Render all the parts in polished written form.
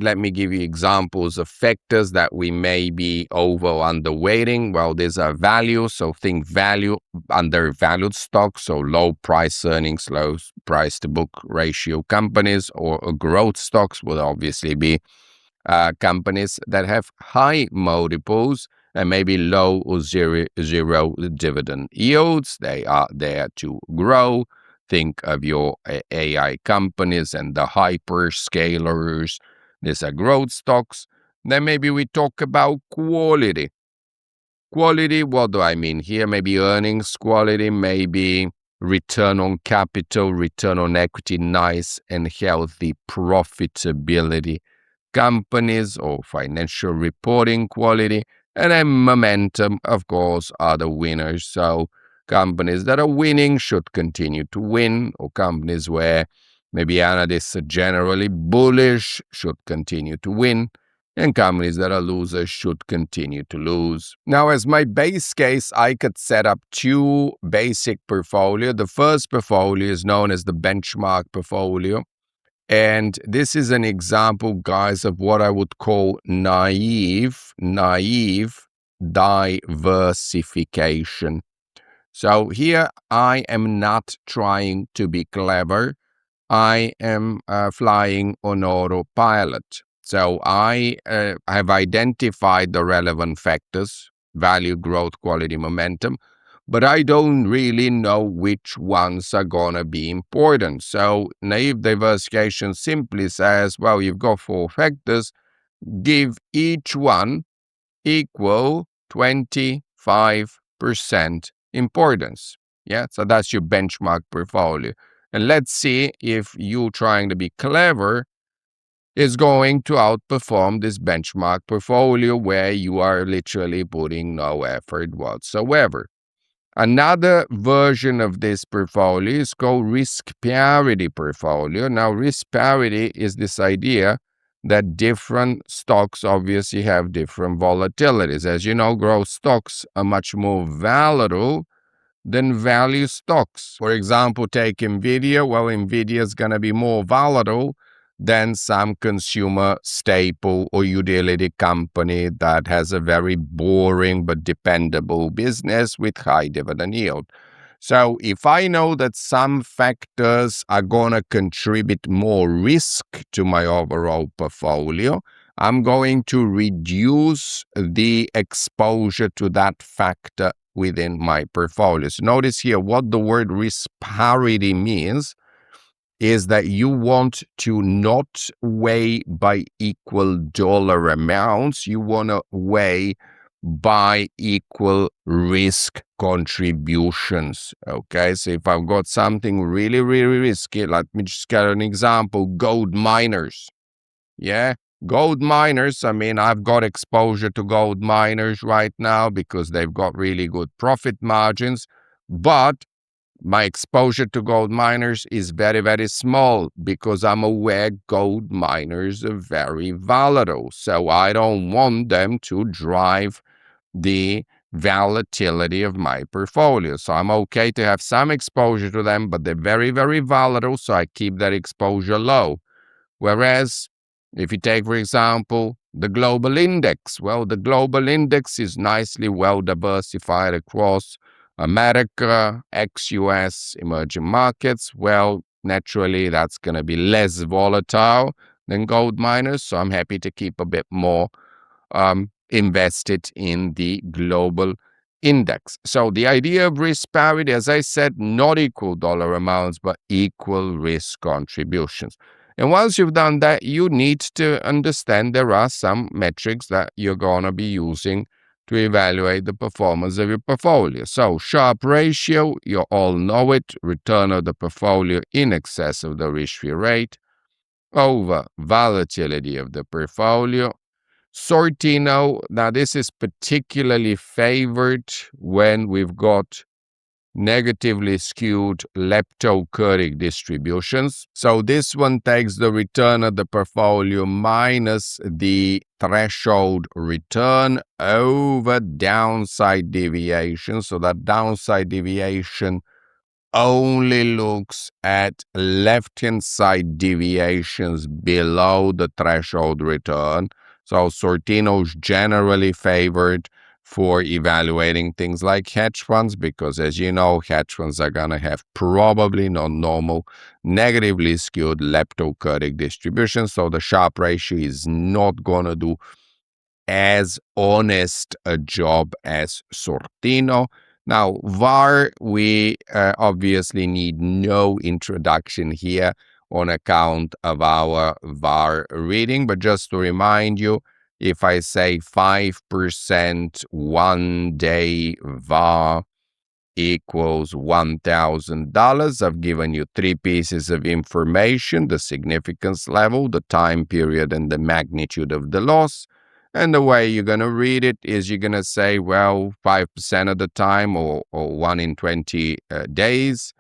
Let me give you examples of factors that we may be over or underweighting. Well, these are value. So think value, undervalued stocks. So low price earnings, low price to book ratio companies, or growth stocks would obviously be companies that have high multiples and maybe low or zero dividend yields. They are there to grow. Think of your AI companies and the hyperscalers. These are growth stocks. Then maybe we talk about quality. Quality, what do I mean here? Maybe earnings quality, maybe return on capital, return on equity, nice and healthy profitability companies, or financial reporting quality. And then momentum, of course, are the winners. So companies that are winning should continue to win, or companies where maybe analysts are generally bullish should continue to win, and companies that are losers should continue to lose. Now, as my base case, I could set up two basic portfolio. The first portfolio is known as the benchmark portfolio. And this is an example, guys, of what I would call naive diversification. So here I am not trying to be clever. I am flying on autopilot. So I have identified the relevant factors: value, growth, quality, momentum, but I don't really know which ones are going to be important. So naive diversification simply says, well, you've got 4 factors, give each one equal 25% importance. Yeah, so that's your benchmark portfolio. And let's see if you trying to be clever is going to outperform this benchmark portfolio where you are literally putting no effort whatsoever. Another version of this portfolio is called risk parity portfolio. Now, risk parity is this idea that different stocks obviously have different volatilities. As you know, growth stocks are much more volatile than value stocks. For example, take NVIDIA. Well, NVIDIA is going to be more volatile than some consumer staple or utility company that has a very boring but dependable business with high dividend yield. So if I know that some factors are going to contribute more risk to my overall portfolio, I'm going to reduce the exposure to that factor within my portfolio. So notice here what the word risk parity means is that you want to not weigh by equal dollar amounts. You want to weigh by equal risk contributions. Okay, so if I've got something really, really risky, let me just get an example: gold miners. Yeah, gold miners. I mean, I've got exposure to gold miners right now because they've got really good profit margins, but my exposure to gold miners is very, very small because I'm aware gold miners are very volatile. So I don't want them to drive the volatility of my portfolio. So I'm okay to have some exposure to them, but they're very, very volatile. So I keep that exposure low. Whereas if you take, for example, the global index, well, the global index is nicely well diversified across America, ex-US, emerging markets. Well, naturally, that's going to be less volatile than gold miners. So I'm happy to keep a bit more invested in the global index. So the idea of risk parity, as I said, not equal dollar amounts, but equal risk contributions. And once you've done that, you need to understand there are some metrics that you're going to be using to evaluate the performance of your portfolio. So Sharpe ratio, you all know it, return of the portfolio in excess of the risk-free rate, over volatility of the portfolio. Sortino, now this is particularly favored when we've got negatively skewed leptokurtic distributions. So this one takes the return of the portfolio minus the threshold return over downside deviation. So that downside deviation only looks at left-hand side deviations below the threshold return. So Sortino is generally favored for evaluating things like hedge funds because, as you know, hedge funds are going to have probably non-normal, negatively skewed leptokurtic distribution. So the Sharpe ratio is not going to do as honest a job as Sortino. Now, VAR, we obviously need no introduction here on account of our VAR reading, but just to remind you, if I say 5% 1-day VAR equals $1,000. I've given you 3 pieces of information: the significance level, the time period, and the magnitude of the loss. And the way you're going to read it is you're going to say, well, 5% of the time or 1 in 20 days,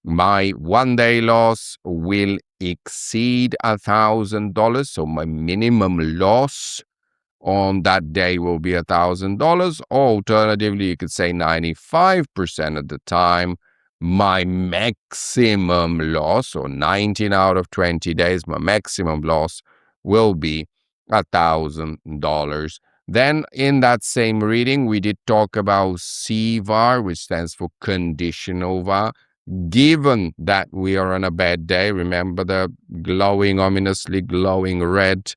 my 1-day loss will exceed $1,000. So my minimum loss on that day will be $1,000. Alternatively, you could say 95% of the time, my maximum loss, or 19 out of 20 days, my maximum loss will be $1,000. Then in that same reading, we did talk about CVaR, which stands for Conditional VaR. Given that we are on a bad day, remember the glowing, ominously glowing red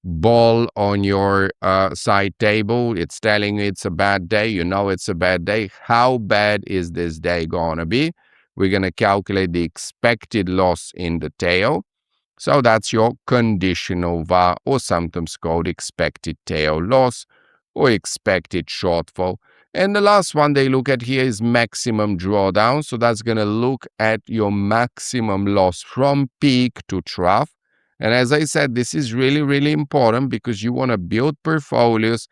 ball on your side table? It's telling you it's a bad day. You know it's a bad day. How bad is this day going to be? We're going to calculate the expected loss in the tail. So that's your conditional VaR, or sometimes called expected tail loss or expected shortfall. And the last one they look at here is maximum drawdown. So that's going to look at your maximum loss from peak to trough. And as I said, this is really, really important because you want to build portfolios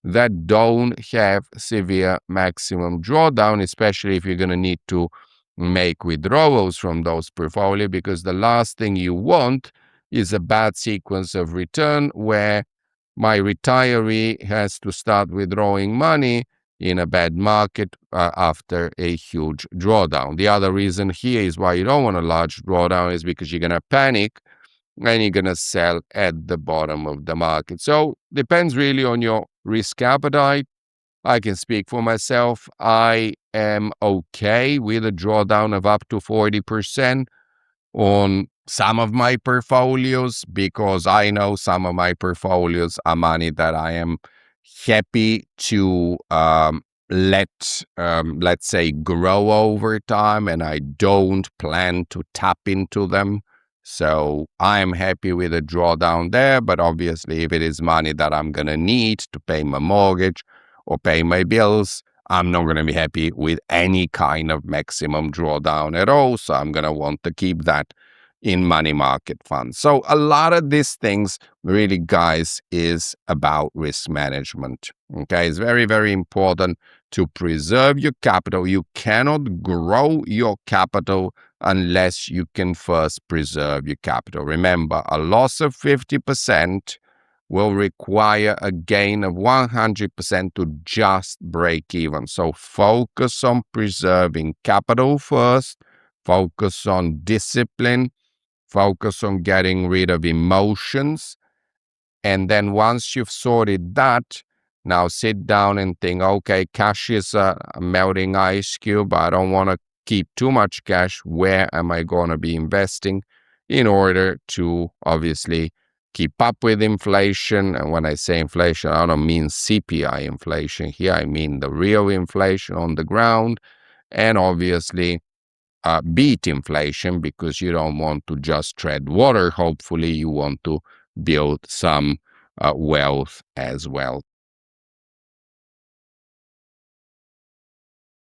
that don't have severe maximum drawdown, especially if you're going to need to make withdrawals from those portfolios, because the last thing you want is a bad sequence of return where my retiree has to start withdrawing money in a bad market after a huge drawdown. The other reason here is why you don't want a large drawdown is because you're going to panic and you're going to sell at the bottom of the market. So depends really on your risk appetite. I can speak for myself. I am okay with a drawdown of up to 40% on some of my portfolios because I know some of my portfolios are money that I am happy to let's say, grow over time, and I don't plan to tap into them. So I'm happy with a drawdown there, but obviously if it is money that I'm going to need to pay my mortgage or pay my bills, I'm not going to be happy with any kind of maximum drawdown at all. So I'm going to want to keep that in money market funds. So a lot of these things really, guys, is about risk management. Okay, it's very, very important to preserve your capital. You cannot grow your capital unless you can first preserve your capital. Remember, a loss of 50% will require a gain of 100% to just break even. So focus on preserving capital first, focus on discipline, focus on getting rid of emotions. And then once you've sorted that, now sit down and think, okay, cash is a melting ice cube. I don't want to keep too much cash. Where am I going to be investing in order to obviously keep up with inflation? And when I say inflation, I don't mean CPI inflation here. I mean the real inflation on the ground, and obviously beat inflation, because you don't want to just tread water. Hopefully you want to build some wealth as well.